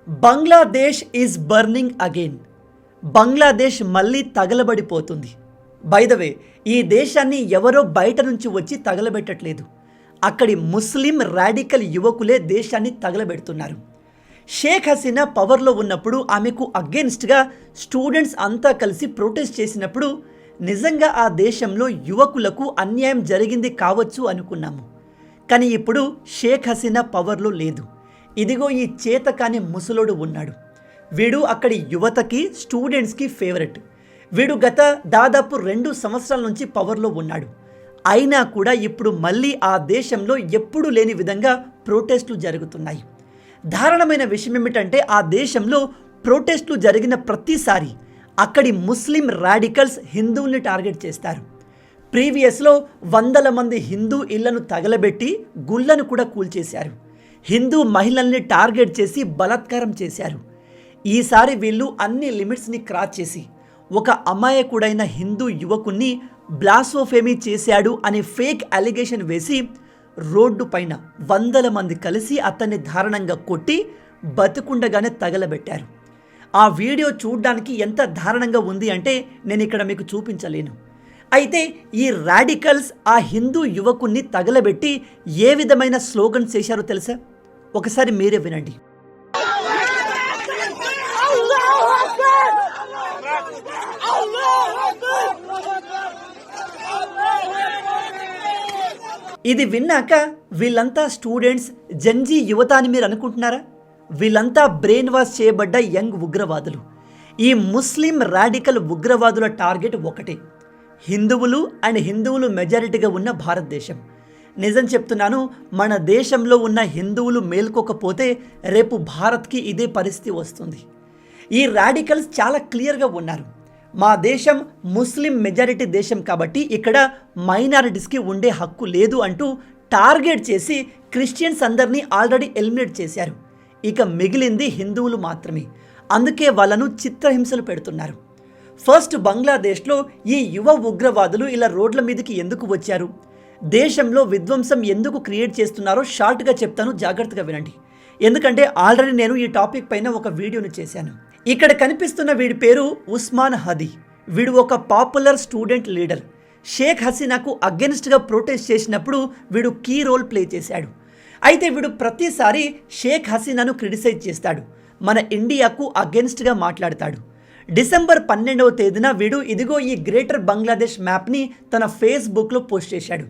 Bangladesh is burning again. Bangladesh మళ్ళీ తగలబడిపోతుంది. By the way, ఈ దేశాన్ని ఎవరో బయట నుంచి వచ్చి తగలబెట్టట్లేదు. అక్కడి ముస్లిం రాడికల్ యువకులే దేశాన్ని తగలబెడుతున్నారు. షేక్ హసీనా పవర్లో ఉన్నప్పుడు ఆమెకు అగెన్స్ట్గా స్టూడెంట్స్ అంతా కలిసి ప్రొటెస్ట్ చేసినప్పుడు నిజంగా ఆ దేశంలో యువకులకు అన్యాయం జరిగింది కావచ్చు అనుకున్నాము. కానీ ఇప్పుడు షేక్ హసీనా పవర్లో లేదు. ఇదిగో ఈ చేతకాని ముసలోడు ఉన్నాడు. వీడు అక్కడి యువతకి, స్టూడెంట్స్కి ఫేవరెట్. వీడు గత దాదాపు 2 సంవత్సరాల నుంచి పవర్లో ఉన్నాడు. అయినా కూడా ఇప్పుడు మళ్ళీ ఆ దేశంలో ఎప్పుడూ లేని విధంగా ప్రొటెస్టులు జరుగుతున్నాయి. దారుణమైన విషయం ఏమిటంటే ఆ దేశంలో ప్రొటెస్టులు జరిగిన ప్రతిసారి అక్కడి ముస్లిం రాడికల్స్ హిందువుల్ని టార్గెట్ చేస్తారు. ప్రీవియస్లో వందల మంది హిందూ ఇళ్లను తగలబెట్టి గుళ్లను కూడా కూల్చేశారు. హిందూ మహిళల్ని టార్గెట్ చేసి బలాత్కారం చేశారు. ఈసారి వీళ్ళు అన్ని లిమిట్స్ని క్రాస్ చేసి ఒక అమాయకుడైన హిందూ యువకుణ్ణి బ్లాస్ఫేమీ చేశాడు అనే ఫేక్ అలిగేషన్ వేసి రోడ్డు పైన వందల మంది కలిసి అతన్ని దారుణంగా కొట్టి బతికుండగానే తగలబెట్టారు. ఆ వీడియో చూడడానికి ఎంత దారుణంగా ఉంది అంటే నేను ఇక్కడ మీకు చూపించలేను. అయితే ఈ రాడికల్స్ ఆ హిందూ యువకుణ్ణి తగలబెట్టి ఏ విధమైన స్లోగన్స్ చేశారో తెలుసా? ఒకసారి మీరే వినండి. ఇది విన్నాక వీళ్ళంతా స్టూడెంట్స్, జంజీ యువత అని మీరు అనుకుంటున్నారా? వీళ్ళంతా బ్రెయిన్ వాష్ చేయబడ్డ యంగ్ ఉగ్రవాదులు. ఈ ముస్లిం రాడికల్ ఉగ్రవాదుల టార్గెట్ ఒకటే, హిందువులు అండ్ హిందువులు మెజారిటీగా ఉన్న భారతదేశం. నిజం చెప్తున్నాను, మన దేశంలో ఉన్న హిందువులు మేల్కోకపోతే రేపు భారత్కి ఇదే పరిస్థితి వస్తుంది. ఈ రాడికల్స్ చాలా క్లియర్గా ఉన్నారు. మా దేశం ముస్లిం మెజారిటీ దేశం కాబట్టి ఇక్కడ మైనారిటీస్కి ఉండే హక్కు లేదు అంటూ టార్గెట్ చేసి క్రిస్టియన్స్ అందరినీ ఆల్రెడీ ఎలిమినేట్ చేశారు. ఇక మిగిలింది హిందువులు మాత్రమే. అందుకే వాళ్ళను చిత్రహింసలు పెడుతున్నారు. ఫస్ట్ బంగ్లాదేశ్లో ఈ యువ ఉగ్రవాదులు ఇలా రోడ్ల మీదకి ఎందుకు వచ్చారు, దేశంలో విధ్వంసం ఎందుకు క్రియేట్ చేస్తున్నారో షార్ట్గా చెప్తాను, జాగ్రత్తగా వినండి. ఎందుకంటే ఆల్రెడీ నేను ఈ టాపిక్ పైన ఒక వీడియోని చేశాను. ఇక్కడ కనిపిస్తున్న వీడి పేరు ఉస్మాన్ హదీ. వీడు ఒక పాపులర్ స్టూడెంట్ లీడర్. షేక్ హసీనాకు అగెన్స్ట్గా ప్రొటెస్ట్ చేసినప్పుడు వీడు కీ రోల్ ప్లే చేశాడు. అయితే వీడు ప్రతిసారి షేక్ హసీనాను క్రిటిసైజ్ చేస్తాడు, మన ఇండియాకు అగెన్స్ట్గా మాట్లాడతాడు. డిసెంబర్ 12వ తేదీన వీడు ఇదిగో ఈ గ్రేటర్ బంగ్లాదేశ్ మ్యాప్ని తన ఫేస్బుక్లో పోస్ట్ చేశాడు.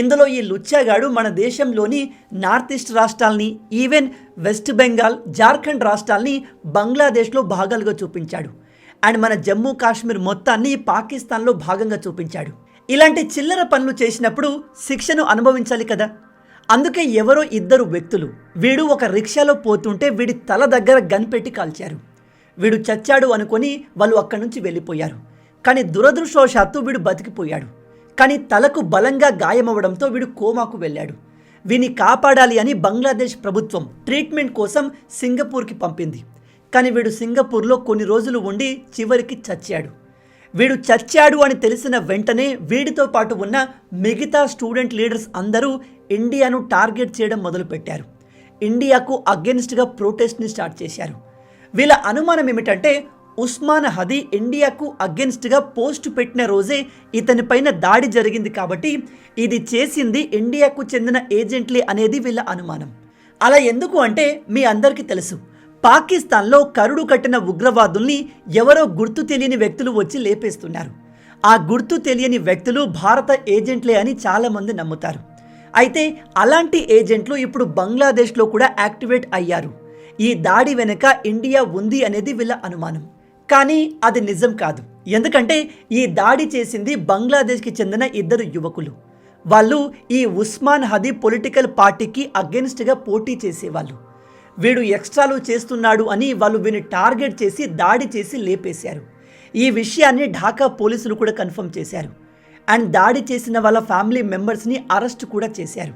ఇందులో ఈ లుచ్చాగాడు మన దేశంలోని నార్త్ ఈస్ట్ రాష్ట్రాల్ని, ఈవెన్ వెస్ట్ బెంగాల్, జార్ఖండ్ రాష్ట్రాల్ని బంగ్లాదేశ్లో భాగాలుగా చూపించాడు. అండ్ మన జమ్మూ కాశ్మీర్ మొత్తాన్ని పాకిస్తాన్లో భాగంగా చూపించాడు. ఇలాంటి చిల్లర పనులు చేసినప్పుడు శిక్షను అనుభవించాలి కదా. అందుకే ఎవరో 2 వ్యక్తులు వీడు ఒక రిక్షాలో పోతుంటే వీడి తల దగ్గర గన్ పెట్టి కాల్చారు. వీడు చచ్చాడు అనుకొని వాళ్ళు అక్కడి నుంచి వెళ్ళిపోయారు. కానీ దురదృష్టవశాత్తు వీడు బతికిపోయాడు. కానీ తలకు బలంగా గాయమవడంతో వీడు కోమాకు వెళ్ళాడు. వీని కాపాడాలి అని బంగ్లాదేశ్ ప్రభుత్వం ట్రీట్మెంట్ కోసం సింగపూర్కి పంపింది. కానీ వీడు సింగపూర్లో కొన్ని రోజులు ఉండి చివరికి చచ్చాడు. వీడు చచ్చాడు అని తెలిసిన వెంటనే వీడితో పాటు ఉన్న మిగతా స్టూడెంట్ లీడర్స్ అందరూ ఇండియాను టార్గెట్ చేయడం మొదలుపెట్టారు. ఇండియాకు అగెన్స్ట్గా ప్రొటెస్ట్ని స్టార్ట్ చేశారు. వీళ్ళ అనుమానం ఏమిటంటే ఉస్మాన్ హదీ ఇండియాకు అగెన్స్ట్గా పోస్ట్ పెట్టిన రోజే ఇతనిపైన దాడి జరిగింది కాబట్టి ఇది చేసింది ఇండియాకు చెందిన ఏజెంట్లే అనేది వీళ్ళ అనుమానం. అలా ఎందుకు అంటే మీ అందరికీ తెలుసు, పాకిస్తాన్లో కరుడు కట్టిన ఉగ్రవాదుల్ని ఎవరో గుర్తు తెలియని వ్యక్తులు వచ్చి లేపేస్తున్నారు. ఆ గుర్తు తెలియని వ్యక్తులు భారత ఏజెంట్లే అని చాలామంది నమ్ముతారు. అయితే అలాంటి ఏజెంట్లు ఇప్పుడు బంగ్లాదేశ్లో కూడా యాక్టివేట్ అయ్యారు. ఈ దాడి వెనుక ఇండియా ఉంది అనేది వీళ్ళ అనుమానం. కానీ అది నిజం కాదు. ఎందుకంటే ఈ దాడి చేసింది బంగ్లాదేశ్కి చెందిన 2 యువకులు. వాళ్ళు ఈ ఉస్మాన్ హదీ పొలిటికల్ పార్టీకి అగెన్స్ట్గా పోటీ చేసేవాళ్ళు. వీడు ఎక్స్ట్రాలు చేస్తున్నాడు అని వాళ్ళు వీని టార్గెట్ చేసి దాడి చేసి లేపేశారు. ఈ విషయాన్ని ఢాకా పోలీసులు కూడా కన్ఫర్మ్ చేశారు. అండ్ దాడి చేసిన వాళ్ళ ఫ్యామిలీ మెంబర్స్ని అరెస్ట్ కూడా చేశారు.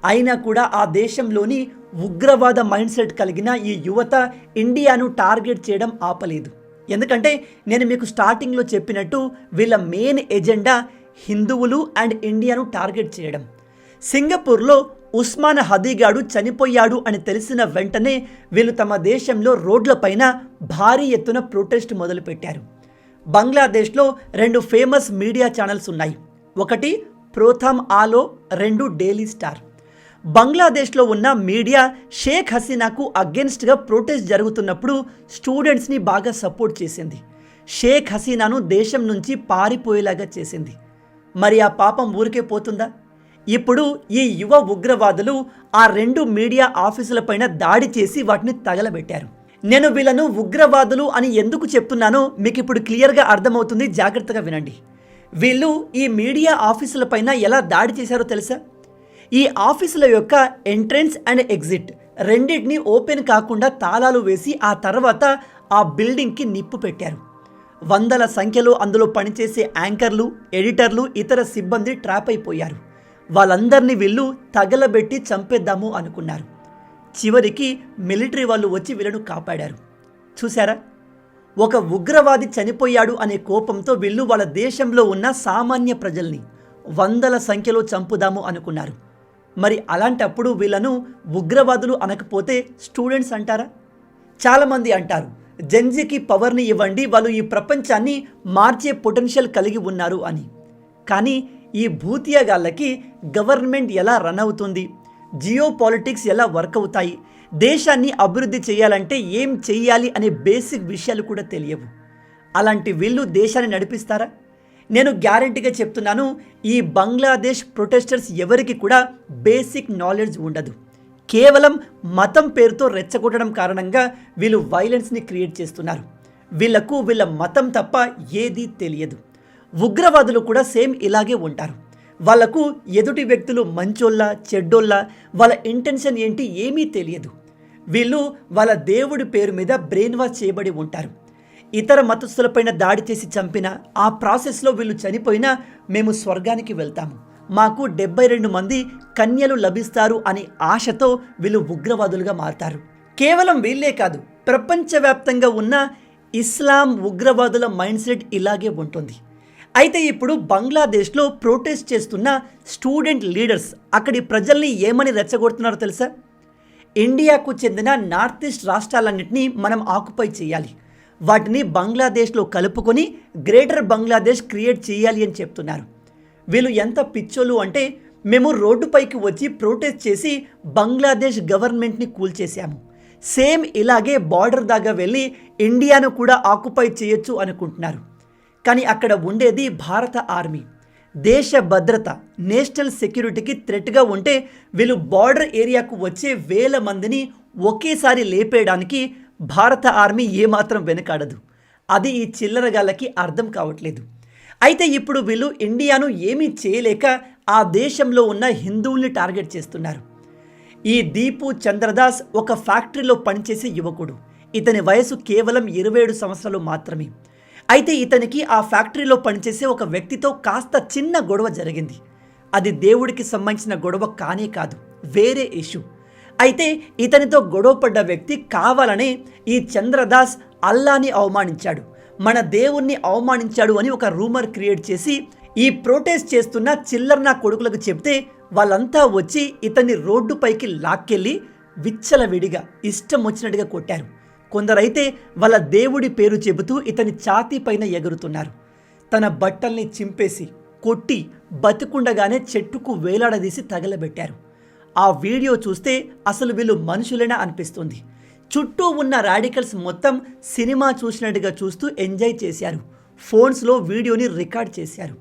అయినా కూడా ఆ దేశంలోని ఉగ్రవాద మైండ్ సెట్ కలిగిన ఈ యువత ఇండియాను టార్గెట్ చేయడం ఆపలేదు. ఎందుకంటే నేను మీకు స్టార్టింగ్లో చెప్పినట్టు వీళ్ళ మెయిన్ ఎజెండా హిందువులు అండ్ ఇండియాను టార్గెట్ చేయడం. సింగపూర్లో ఉస్మాన్ హదీగాడు చనిపోయాడు అని తెలిసిన వెంటనే వీళ్ళు తమ దేశంలో రోడ్లపైన భారీ ఎత్తున ప్రొటెస్ట్ మొదలుపెట్టారు. బంగ్లాదేశ్లో 2 ఫేమస్ మీడియా ఛానల్స్ ఉన్నాయి. ఒకటి ప్రోథమ్ ఆలో, 2 డైలీ స్టార్. బంగ్లాదేశ్లో ఉన్న మీడియా షేక్ హసీనాకు అగెన్స్ట్గా ప్రొటెస్ట్ జరుగుతున్నప్పుడు స్టూడెంట్స్ని బాగా సపోర్ట్ చేసింది. షేక్ హసీనాను దేశం నుంచి పారిపోయేలాగా చేసింది. మరి ఆ పాపం ఊరికే పోతుందా? ఇప్పుడు ఈ యువ ఉగ్రవాదులు ఆ 2 మీడియా ఆఫీసులపైన దాడి చేసి వాటిని తగలబెట్టారు. నేను వీళ్ళను ఉగ్రవాదులు అని ఎందుకు చెప్తున్నానో మీకు ఇప్పుడు క్లియర్గా అర్థమవుతుంది. జాగ్రత్తగా వినండి. వీళ్ళు ఈ మీడియా ఆఫీసులపైన ఎలా దాడి చేశారో తెలుసా? ఈ ఆఫీసుల యొక్క ఎంట్రన్స్ అండ్ ఎగ్జిట్ రెండింటిని ఓపెన్ కాకుండా తాళాలు వేసి ఆ తర్వాత ఆ బిల్డింగ్కి నిప్పు పెట్టారు. వందల సంఖ్యలో అందులో పనిచేసే యాంకర్లు, ఎడిటర్లు, ఇతర సిబ్బంది ట్రాప్ అయిపోయారు. వాళ్ళందరినీ వీళ్ళు తగలబెట్టి చంపేద్దాము అనుకున్నారు. చివరికి మిలిటరీ వాళ్ళు వచ్చి వీళ్ళను కాపాడారు. చూసారా? ఒక ఉగ్రవాది చనిపోయాడు అనే కోపంతో వీళ్ళు వాళ్ళ దేశంలో ఉన్న సామాన్య ప్రజల్ని వందల సంఖ్యలో చంపుదాము అనుకున్నారు. మరి అలాంటప్పుడు వీళ్ళను ఉగ్రవాదులు అనకపోతే స్టూడెంట్స్ అంటారా? చాలామంది అంటారు, జెన్జీకి పవర్ని ఇవ్వండి, వాళ్ళు ఈ ప్రపంచాన్ని మార్చే పొటెన్షియల్ కలిగి ఉన్నారు అని. కానీ ఈ భూతియాగాళ్ళకి గవర్నమెంట్ ఎలా రన్ అవుతుంది, జియో పాలిటిక్స్ ఎలా వర్క్ అవుతాయి, దేశాన్ని అభివృద్ధి చేయాలంటే ఏం చెయ్యాలి అనే బేసిక్ విషయాలు కూడా తెలియవు. అలాంటి వీళ్ళు దేశాన్ని నడిపిస్తారా? నేను గ్యారెంటీగా చెప్తున్నాను, ఈ బంగ్లాదేశ్ ప్రొటెస్టర్స్ ఎవరికి కూడా బేసిక్ నాలెడ్జ్ ఉండదు. కేవలం మతం పేరుతో రెచ్చగొట్టడం కారణంగా వీళ్ళు వైలెన్స్ని క్రియేట్ చేస్తున్నారు. వీళ్లకు వీళ్ళ మతం తప్ప ఏదీ తెలియదు. ఉగ్రవాదులు కూడా సేమ్ ఇలాగే ఉంటారు. వాళ్లకు ఎదుటి వ్యక్తులు మంచోళ్ళ చెడ్డోళ్ళ, వాళ్ళ ఇంటెన్షన్ ఏంటి ఏమీ తెలియదు. వీళ్ళు వాళ్ళ దేవుడి పేరు మీద బ్రెయిన్ వాష్ చేయబడి ఉంటారు. ఇతర మతస్థులపైన దాడి చేసి చంపిన ఆ ప్రాసెస్లో వీళ్ళు చనిపోయినా మేము స్వర్గానికి వెళ్తాము, మాకు 72 మంది కన్యలు లభిస్తారు అని ఆశతో వీళ్ళు ఉగ్రవాదులుగా మారతారు. కేవలం వీళ్ళే కాదు, ప్రపంచవ్యాప్తంగా ఉన్న ఇస్లాం ఉగ్రవాదుల మైండ్ సెట్ ఇలాగే ఉంటుంది. అయితే ఇప్పుడు బంగ్లాదేశ్లో ప్రొటెస్ట్ చేస్తున్న స్టూడెంట్ లీడర్స్ అక్కడి ప్రజల్ని ఏమని రెచ్చగొడుతున్నారో తెలుసా? ఇండియాకు చెందిన నార్త్ ఈస్ట్ రాష్ట్రాలన్నింటినీ మనం ఆక్యుపై చేయాలి, వాటిని బంగ్లాదేశ్లో కలుపుకొని గ్రేటర్ బంగ్లాదేశ్ క్రియేట్ చేయాలి అని చెప్తున్నారు. వీళ్ళు ఎంత పిచ్చోళ్ళు అంటే, మేము రోడ్డుపైకి వచ్చి ప్రొటెస్ట్ చేసి బంగ్లాదేశ్ గవర్నమెంట్ని కూల్చేశాము, సేమ్ ఇలాగే బార్డర్ దాకా వెళ్ళి ఇండియాను కూడా ఆక్యుపై చేయొచ్చు అనుకుంటున్నారు. కానీ అక్కడ ఉండేది భారత ఆర్మీ. దేశ భద్రత, నేషనల్ సెక్యూరిటీకి థ్రెట్గా ఉంటే వీళ్ళు బార్డర్ ఏరియాకు వచ్చే వేల మందిని ఒకేసారి లేపేయడానికి భారత ఆర్మీ ఏమాత్రం వెనకాడదు. అది ఈ చిల్లరగాళ్ళకి అర్థం కావట్లేదు. అయితే ఇప్పుడు వీళ్ళు ఇండియాను ఏమీ చేయలేక ఆ దేశంలో ఉన్న హిందువుల్ని టార్గెట్ చేస్తున్నారు. ఈ దీపు చంద్రదాస్ ఒక ఫ్యాక్టరీలో పనిచేసే యువకుడు. ఇతని వయసు కేవలం 27 సంవత్సరాలు మాత్రమే. అయితే ఇతనికి ఆ ఫ్యాక్టరీలో పనిచేసే ఒక వ్యక్తితో కాస్త చిన్న గొడవ జరిగింది. అది దేవుడికి సంబంధించిన గొడవ కానే కాదు, వేరే ఇష్యూ. అయితే ఇతనితో గొడవపడ్డ వ్యక్తి కావాలనే ఈ చంద్రదాస్ అల్లాని అవమానించాడు, మన దేవుణ్ణి అవమానించాడు అని ఒక రూమర్ క్రియేట్ చేసి ఈ ప్రొటెస్ట్ చేస్తున్న చిల్లర్నా కొడుకులకు చెప్తే వాళ్ళంతా వచ్చి ఇతన్ని రోడ్డుపైకి లాక్కెళ్ళి విచ్చలవిడిగా ఇష్టం వచ్చినట్టుగా కొట్టారు. కొందరైతే వాళ్ళ దేవుడి పేరు చెబుతూ ఇతని ఛాతీ పైన ఎగురుతున్నారు. తన బట్టల్ని చింపేసి కొట్టి బతికుండగానే చెట్టుకు వేలాడదీసి తగలబెట్టారు. ఆ వీడియో చూస్తే అసలు వీళ్ళు మనుషులేనా అనిపిస్తుంది. చుట్టూ ఉన్న రాడికల్స్ మొత్తం సినిమా చూసినట్టుగా చూస్తూ ఎంజాయ్ చేశారు. ఫోన్స్లో వీడియోని రికార్డ్ చేశారు.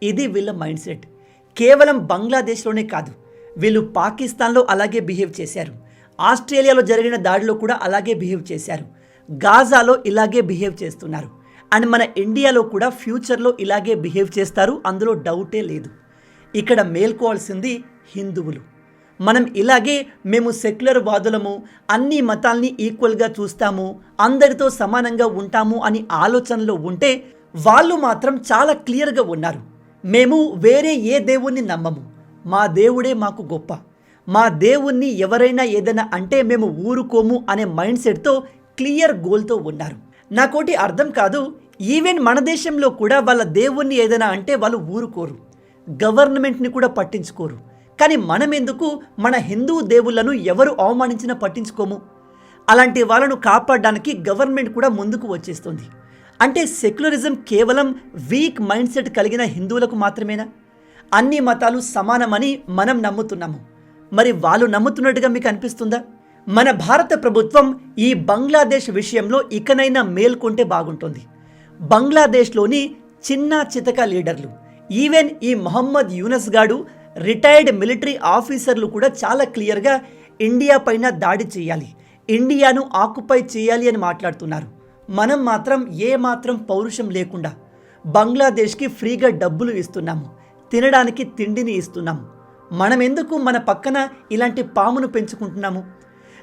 ఇది వీళ్ళ మైండ్ సెట్. కేవలం బంగ్లాదేశ్లోనే కాదు, వీళ్ళు పాకిస్తాన్లో అలాగే బిహేవ్ చేశారు, ఆస్ట్రేలియాలో జరిగిన దాడిలో కూడా అలాగే బిహేవ్ చేశారు, గాజాలో ఇలాగే బిహేవ్ చేస్తున్నారు, అండ్ మన ఇండియాలో కూడా ఫ్యూచర్లో ఇలాగే బిహేవ్ చేస్తారు, అందులో డౌటే లేదు. ఇక్కడ మేల్కోవాల్సింది హిందువులు. మనం ఇలాగే మేము సెక్యులర్ వాదులము, అన్ని మతాల్ని ఈక్వల్గా చూస్తాము, అందరితో సమానంగా ఉంటాము అని ఆలోచనలో ఉంటే వాళ్ళు మాత్రం చాలా క్లియర్గా ఉన్నారు. మేము వేరే ఏ దేవుణ్ణి నమ్మము, మా దేవుడే మాకు గొప్ప, మా దేవుణ్ణి ఎవరైనా ఏదైనా అంటే మేము ఊరుకోము అనే మైండ్ సెట్తో క్లియర్ గోల్తో ఉన్నారు. నాకోటి అర్థం కాదు, ఈవెన్ మన దేశంలో కూడా వాళ్ళ దేవుణ్ణి ఏదైనా అంటే వాళ్ళు ఊరుకోరు, గవర్నమెంట్ని కూడా పట్టించుకోరు. కానీ మనం ఎందుకు మన హిందూ దేవుళ్లను ఎవరు అవమానించినా పట్టించుకోము? అలాంటి వాళ్ళను కాపాడడానికి గవర్నమెంట్ కూడా ముందుకు వచ్చేస్తుంది. అంటే సెక్యులరిజం కేవలం వీక్ మైండ్ సెట్ కలిగిన హిందువులకు మాత్రమేనా? అన్ని మతాలు సమానమని మనం నమ్ముతున్నాము. మరి వాళ్ళు నమ్ముతున్నట్టుగా మీకు అనిపిస్తుందా? మన భారత ప్రభుత్వం ఈ బంగ్లాదేశ్ విషయంలో ఇకనైనా మేల్కొంటే బాగుంటుంది. బంగ్లాదేశ్లోని చిన్న చితక లీడర్లు, ఈవెన్ ఈ మొహమ్మద్ యూనస్ గాడు, రిటైర్డ్ మిలిటరీ ఆఫీసర్లు కూడా చాలా క్లియర్గా ఇండియా పైన దాడి చేయాలి, ఇండియాను ఆక్యుపై చేయాలి అని మాట్లాడుతున్నారు. మనం మాత్రం ఏమాత్రం పౌరుషం లేకుండా బంగ్లాదేశ్కి ఫ్రీగా డబ్బులు ఇస్తున్నాము, తినడానికి తిండిని ఇస్తున్నాము. మనం ఎందుకు మన పక్కన ఇలాంటి పామును పెంచుకుంటున్నాము?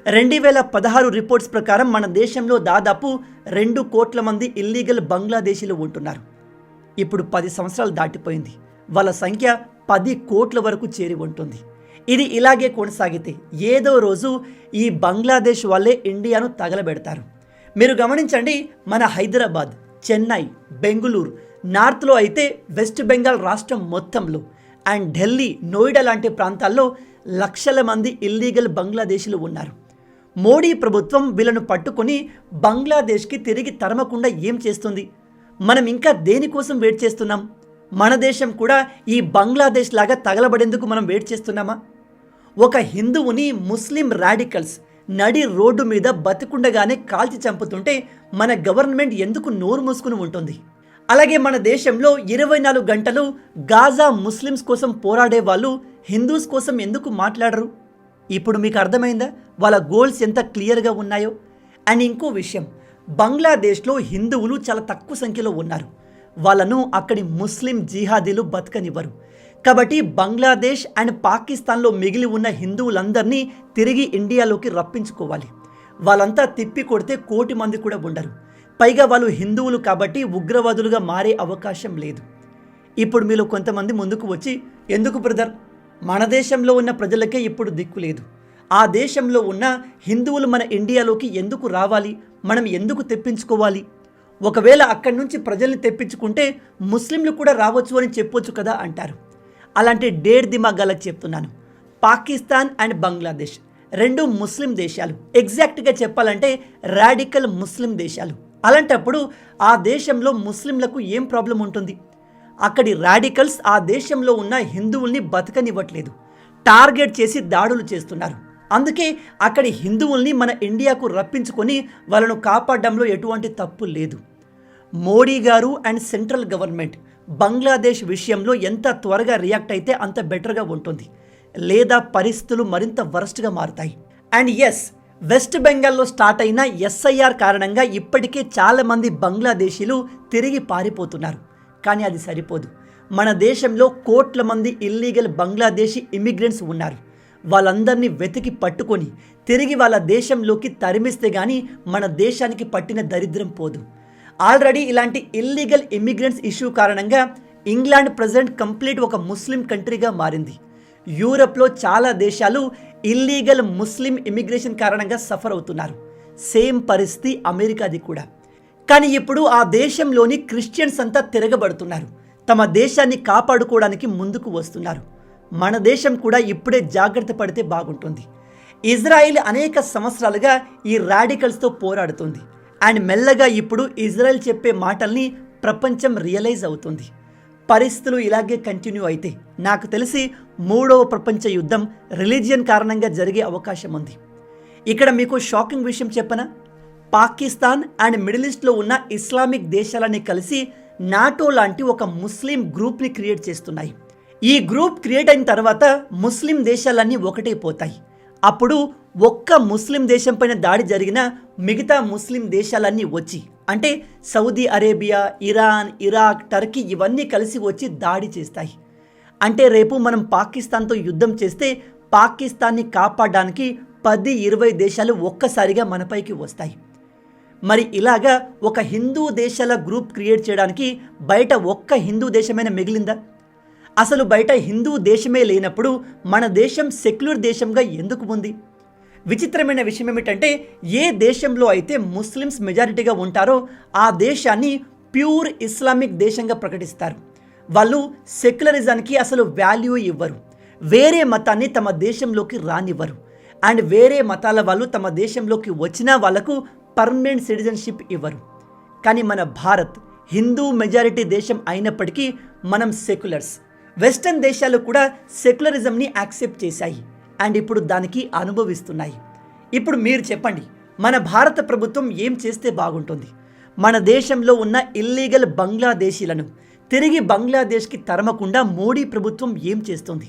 2016 రిపోర్ట్స్ ప్రకారం మన దేశంలో దాదాపు 2 కోట్ల మంది ఇల్లీగల్ బంగ్లాదేశీలు ఉంటున్నారు. ఇప్పుడు 10 సంవత్సరాలు దాటిపోయింది. వాళ్ళ సంఖ్య 10 కోట్ల వరకు చేరి ఉంటుంది. ఇది ఇలాగే కొనసాగితే ఏదో రోజు ఈ బంగ్లాదేశ్ వాళ్ళే ఇండియాను తగలబెడతారు. మీరు గమనించండి, మన హైదరాబాద్, చెన్నై, బెంగుళూరు, నార్త్లో అయితే వెస్ట్ బెంగాల్ రాష్ట్రం మొత్తంలో అండ్ ఢిల్లీ, నోయిడా లాంటి ప్రాంతాల్లో లక్షల మంది ఇల్లీగల్ బంగ్లాదేశీలు ఉన్నారు. మోడీ ప్రభుత్వం వీళ్ళను పట్టుకొని బంగ్లాదేశ్కి తిరిగి తరమకుండా ఏం చేస్తుంది? మనం ఇంకా దేనికోసం వెయిట్ చేస్తున్నాం? మన దేశం కూడా ఈ బంగ్లాదేశ్ లాగా తగలబడేందుకు మనం వెయిట్ చేస్తున్నామా? ఒక హిందువుని ముస్లిం రాడికల్స్ నడి రోడ్డు మీద బతికుండగానే కాల్చి చంపుతుంటే మన గవర్నమెంట్ ఎందుకు నోరు మూసుకుని ఉంటుంది? అలాగే మన దేశంలో 24 గంటలు గాజా ముస్లిమ్స్ కోసం పోరాడే వాళ్ళు హిందూస్ కోసం ఎందుకు మాట్లాడరు? ఇప్పుడు మీకు అర్థమైందా వాళ్ళ గోల్స్ ఎంత క్లియర్గా ఉన్నాయో? అండ్ ఇంకో విషయం, బంగ్లాదేశ్లో హిందువులు చాలా తక్కువ సంఖ్యలో ఉన్నారు. వాళ్ళను అక్కడి ముస్లిం జిహాదీలు బతకనివ్వరు. కాబట్టి బంగ్లాదేశ్ అండ్ పాకిస్తాన్లో మిగిలి ఉన్న హిందువులందరినీ తిరిగి ఇండియాలోకి రప్పించుకోవాలి. వాళ్ళంతా తిప్పి కొడితే 1 కోటి మంది కూడా ఉండరు. పైగా వాళ్ళు హిందువులు కాబట్టి ఉగ్రవాదులుగా మారే అవకాశం లేదు. ఇప్పుడు మీలో కొంతమంది ముందుకు వచ్చి, ఎందుకు బ్రదర్, మన దేశంలో ఉన్న ప్రజలకే ఇప్పుడు దిక్కు లేదు, ఆ దేశంలో ఉన్న హిందువులు మన ఇండియాలోకి ఎందుకు రావాలి, మనం ఎందుకు తెప్పించుకోవాలి, ఒకవేళ అక్కడి నుంచి ప్రజల్ని తెప్పించుకుంటే ముస్లింలు కూడా రావచ్చు అని చెప్పొచ్చు కదా అంటారు. అలాంటి డేర్ దిమాగాలకు చెప్తున్నాను, పాకిస్తాన్ అండ్ బంగ్లాదేశ్ 2 ముస్లిం దేశాలు, ఎగ్జాక్ట్గా చెప్పాలంటే రాడికల్ ముస్లిం దేశాలు. అలాంటప్పుడు ఆ దేశంలో ముస్లింలకు ఏం ప్రాబ్లం ఉంటుంది? అక్కడి రాడికల్స్ ఆ దేశంలో ఉన్న హిందువుల్ని బతకనివ్వట్లేదు, టార్గెట్ చేసి దాడులు చేస్తున్నారు. అందుకే అక్కడి హిందువుల్ని మన ఇండియాకు రప్పించుకొని వాళ్ళను కాపాడడంలో ఎటువంటి తప్పు లేదు. మోడీ గారు అండ్ సెంట్రల్ గవర్నమెంట్ బంగ్లాదేశ్ విషయంలో ఎంత త్వరగా రియాక్ట్ అయితే అంత బెటర్గా ఉంటుంది, లేదా పరిస్థితులు మరింత వరస్ట్గా మారుతాయి. అండ్ ఎస్, వెస్ట్ బెంగాల్లో స్టార్ట్ అయిన ఎస్ఐఆర్ కారణంగా ఇప్పటికే చాలామంది బంగ్లాదేశీలు తిరిగి పారిపోతున్నారు. కానీ అది సరిపోదు. మన దేశంలో కోట్ల మంది ఇల్లీగల్ బంగ్లాదేశీ ఇమిగ్రెంట్స్ ఉన్నారు. వాళ్ళందరినీ వెతికి పట్టుకొని తిరిగి వాళ్ళ దేశంలోకి తరిమిస్తే కానీ మన దేశానికి పట్టిన దరిద్రం పోదు. ఆల్రెడీ ఇలాంటి ఇల్లీగల్ ఇమిగ్రెంట్స్ ఇష్యూ కారణంగా ఇంగ్లాండ్ ప్రజెంట్ కంప్లీట్ ఒక ముస్లిం కంట్రీగా మారింది. యూరప్లో చాలా దేశాలు ఇల్లీగల్ ముస్లిం ఇమిగ్రేషన్ కారణంగా సఫర్ అవుతున్నారు. సేమ్ పరిస్థితి అమెరికాది కూడా. కానీ ఇప్పుడు ఆ దేశంలోని క్రిస్టియన్స్ అంతా తిరగబడుతున్నారు, తమ దేశాన్ని కాపాడుకోవడానికి ముందుకు వస్తున్నారు. మన దేశం కూడా ఇప్పుడే జాగ్రత్త పడితే బాగుంటుంది. ఇజ్రాయిల్ అనేక సంవత్సరాలుగా ఈ రాడికల్స్తో పోరాడుతుంది. అండ్ మెల్లగా ఇప్పుడు ఇజ్రాయెల్ చెప్పే మాటల్ని ప్రపంచం రియలైజ్ అవుతుంది. పరిస్థితులు ఇలాగే కంటిన్యూ అయితే నాకు తెలిసి 3వ ప్రపంచ యుద్ధం రిలీజియన్ కారణంగా జరిగే అవకాశం ఉంది. ఇక్కడ మీకు షాకింగ్ విషయం చెప్పనా? పాకిస్తాన్ అండ్ మిడిల్ ఈస్ట్లో ఉన్న ఇస్లామిక్ దేశాలని కలిసి నాటో లాంటి ఒక ముస్లిం గ్రూప్ని క్రియేట్ చేస్తున్నాయి. ఈ గ్రూప్ క్రియేట్ అయిన తర్వాత ముస్లిం దేశాలన్నీ ఒకటైపోతాయి. అప్పుడు ఒక్క ముస్లిం దేశం పైన దాడి జరిగినా మిగతా ముస్లిం దేశాలన్నీ వచ్చి, అంటే Saudi Arabia, Iran, Iraq, Turkey ఇవన్నీ కలిసి వచ్చి దాడి చేస్తాయి. అంటే రేపు మనం పాకిస్తాన్తో యుద్ధం చేస్తే పాకిస్తాన్ని కాపాడడానికి 10-20 దేశాలు ఒక్కసారిగా మనపైకి వస్తాయి. మరి ఇలాగా ఒక హిందూ దేశాల గ్రూప్ క్రియేట్ చేయడానికి బయట ఒక్క హిందూ దేశమైనా మిగిలిందా? అసలు బయట హిందూ దేశమే లేనప్పుడు మన దేశం సెక్యులర్ దేశంగా ఎందుకు ఉంది? విచిత్రమైన విషయం ఏమిటంటే, ఏ దేశంలో అయితే ముస్లిమ్స్ మెజారిటీగా ఉంటారో ఆ దేశాన్ని ప్యూర్ ఇస్లామిక్ దేశంగా ప్రకటిస్తారు. వాళ్ళు సెక్యులరిజానికి అసలు వాల్యూ ఇవ్వరు. వేరే మతాన్ని తమ దేశంలోకి రానివ్వరు. అండ్ వేరే మతాల వాళ్ళు తమ దేశంలోకి వచ్చినా వాళ్ళకు పర్మనెంట్ సిటిజన్షిప్ ఇవ్వరు. కానీ మన భారత్ హిందూ మెజారిటీ దేశం అయినప్పటికీ మనం సెక్యులర్స్. వెస్టర్న్ దేశాలు కూడా సెక్యులరిజంని యాక్సెప్ట్ చేశాయి అండ్ ఇప్పుడు దానికి అనుభవిస్తున్నాయి. ఇప్పుడు మీరు చెప్పండి, మన భారత ప్రభుత్వం ఏం చేస్తే బాగుంటుంది? మన దేశంలో ఉన్న ఇల్లీగల్ బంగ్లాదేశీలను తిరిగి బంగ్లాదేశ్కి తరమకుండా మోడీ ప్రభుత్వం ఏం చేస్తుంది?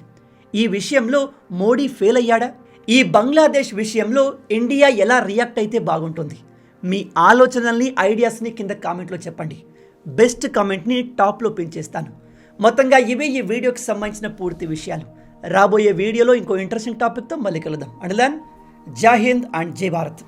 ఈ విషయంలో మోడీ ఫెయిల్ అయ్యాడా? ఈ బంగ్లాదేశ్ విషయంలో ఇండియా ఎలా రియాక్ట్ అయితే బాగుంటుంది? మీ ఆలోచనల్ని, ఐడియాస్ని కింద కామెంట్లో చెప్పండి. బెస్ట్ కామెంట్ని టాప్లో పిన్ చేస్తాను. మొత్తంగా ఇవే ఈ వీడియోకి సంబంధించిన పూర్తి విషయాలు. రాబోయే వీడియోలో ఇంకో ఇంట్రెస్టింగ్ టాపిక్తో మళ్ళీ కలుద్దాం. అండ్ దెన్ జై హింద్ అండ్ జై భారత్.